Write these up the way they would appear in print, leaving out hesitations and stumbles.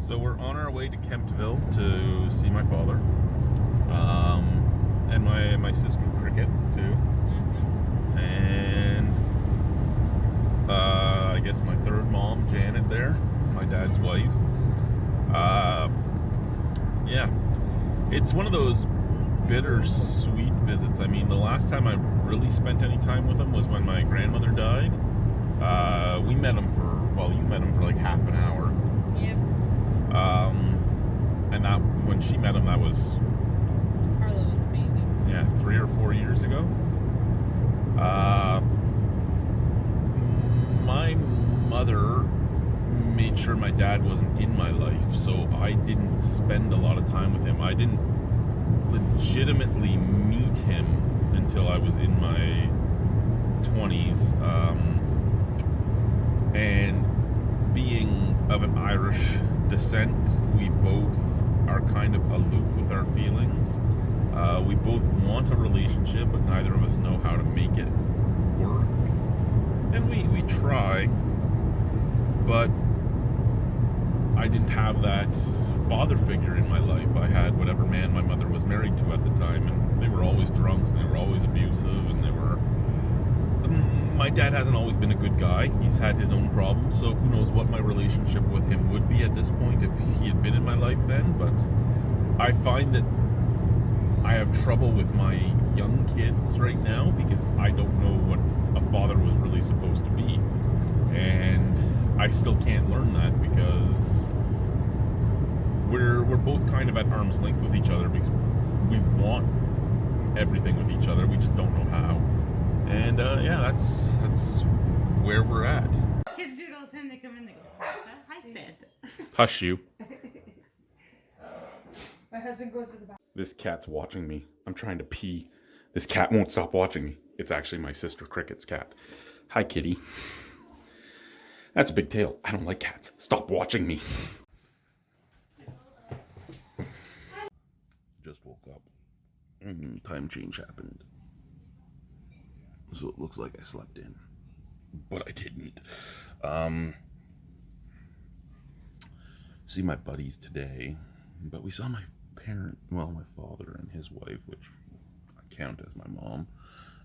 So we're on our way to Kemptville to see my father, and my sister Cricket too, and I guess my third mom Janet there, my dad's wife. Yeah, it's one of those bittersweet visits. I mean, the last time I really spent any time with him was when my grandmother died. We met him you met him for like half an hour. Yep. And that when she met him, that was Harlow was a baby. yeah 3 or 4 years ago. My mother made sure my dad wasn't in my life, so I didn't spend a lot of time with him. I didn't legitimately meet him until I was in my 20s. And being of an Irish descent, we both are kind of aloof with our feelings. We both want a relationship, but neither of us know how to make it work. And we try, but I didn't have that father figure in my life. I had whatever man my mother was married to at the time, and they were always drunks, and they were always abusive, and they were... My dad hasn't always been a good guy. He's had his own problems, so who knows what my relationship with him would be at this point if he had been in my life then, but I find that I have trouble with my young kids right now because I don't know what a father was really supposed to be, and I still can't learn that because we're both kind of at arm's length with each other because we want everything with each other, we just don't know how. And yeah, that's where we're at. Kids do it all the time. They come in, they go, Santa. Hi, Santa. Hush you. My husband goes to the bathroom. This cat's watching me. I'm trying to pee. This cat won't stop watching me. It's actually my sister Cricket's cat. Hi, kitty. That's a big tail. I don't like cats. Stop watching me. Just woke up. Time change happened. So it looks like I slept in. But I didn't. See my buddies today. But we saw my my father and his wife, which I count as my mom,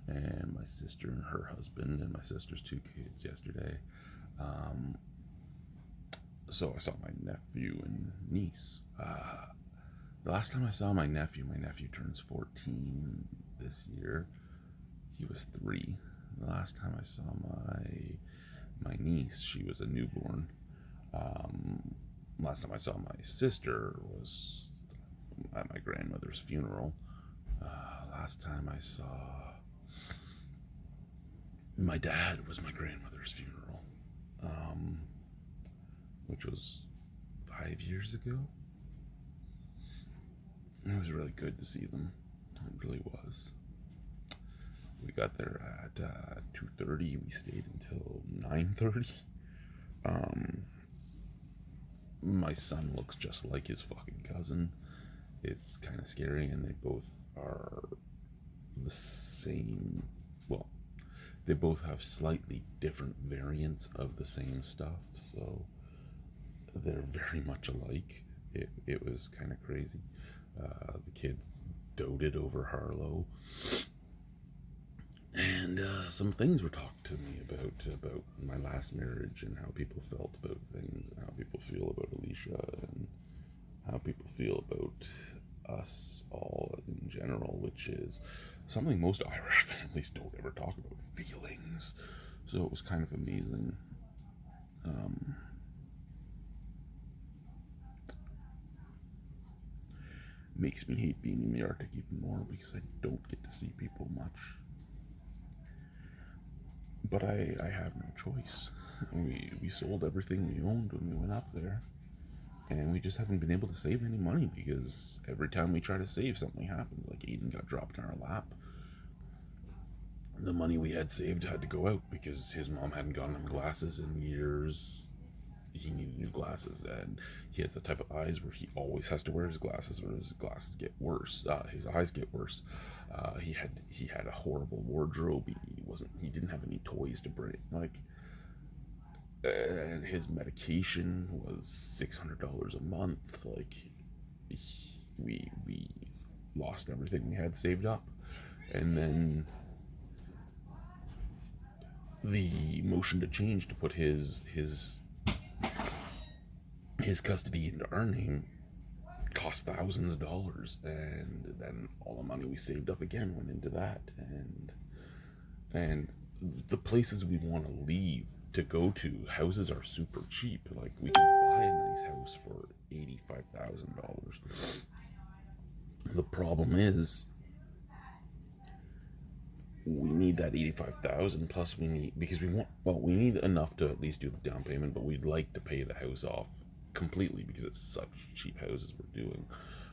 and my sister and her husband, and my sister's 2 kids yesterday. So I saw my nephew and niece. The last time I saw my nephew turns 14 this year. He was 3. The last time I saw my niece, she was a newborn. Last time I saw my sister was at my grandmother's funeral. Last time I saw my dad was my grandmother's funeral, which was 5 years ago. It was really good to see them. It really was. We got there at 2:30. We stayed until 9:30. My son looks just like his fucking cousin. It's kind of scary, and they both are the same. Well, they both have slightly different variants of the same stuff, so they're very much alike. It was kind of crazy. The kids doted over Harlow. And some things were talked to me about my last marriage and how people felt about things, and how people feel about Alicia, and how people feel about us all in general, which is something most Irish families don't ever talk about, feelings. So it was kind of amazing. Makes me hate being in the Arctic even more because I don't get to see people much. But I have no choice. We sold everything we owned when we went up there, and we just haven't been able to save any money because every time we try to save, something happens. Like Aiden got dropped in our lap. The money we had saved had to go out because his mom hadn't gotten him glasses in years. He needed new glasses, and he has the type of eyes where he always has to wear his glasses or his glasses get worse. His eyes get worse. He had a horrible wardrobe. He didn't have any toys to bring. Like, and his medication was $600 a month. Like, we lost everything we had saved up, and then the motion to change to put his custody into our name cost thousands of dollars, and then all the money we saved up again went into that, and the places we want to leave to go to, houses are super cheap. Like, we can buy a nice house for $85,000. The problem is, we need that 85,000 plus we need enough to at least do the down payment, but we'd like to pay the house off completely because it's such cheap houses we're doing.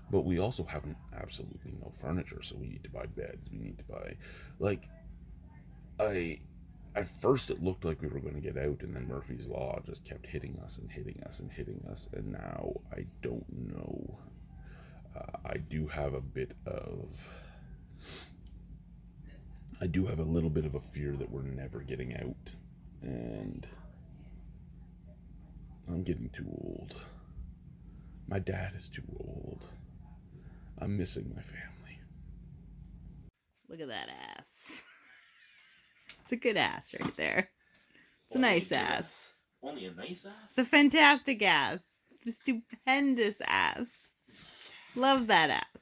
But we also have absolutely no furniture, so we need to buy beds, we need to buy, like, at first it looked like we were going to get out, and then Murphy's Law just kept hitting us and hitting us and hitting us, and now I don't know. I do have a little bit of a fear that we're never getting out, and I'm getting too old. My dad is too old. I'm missing my family. Look at that ass. It's a good ass right there. It's a nice ass. Only a nice ass? It's a fantastic ass. It's a stupendous ass. Love that ass.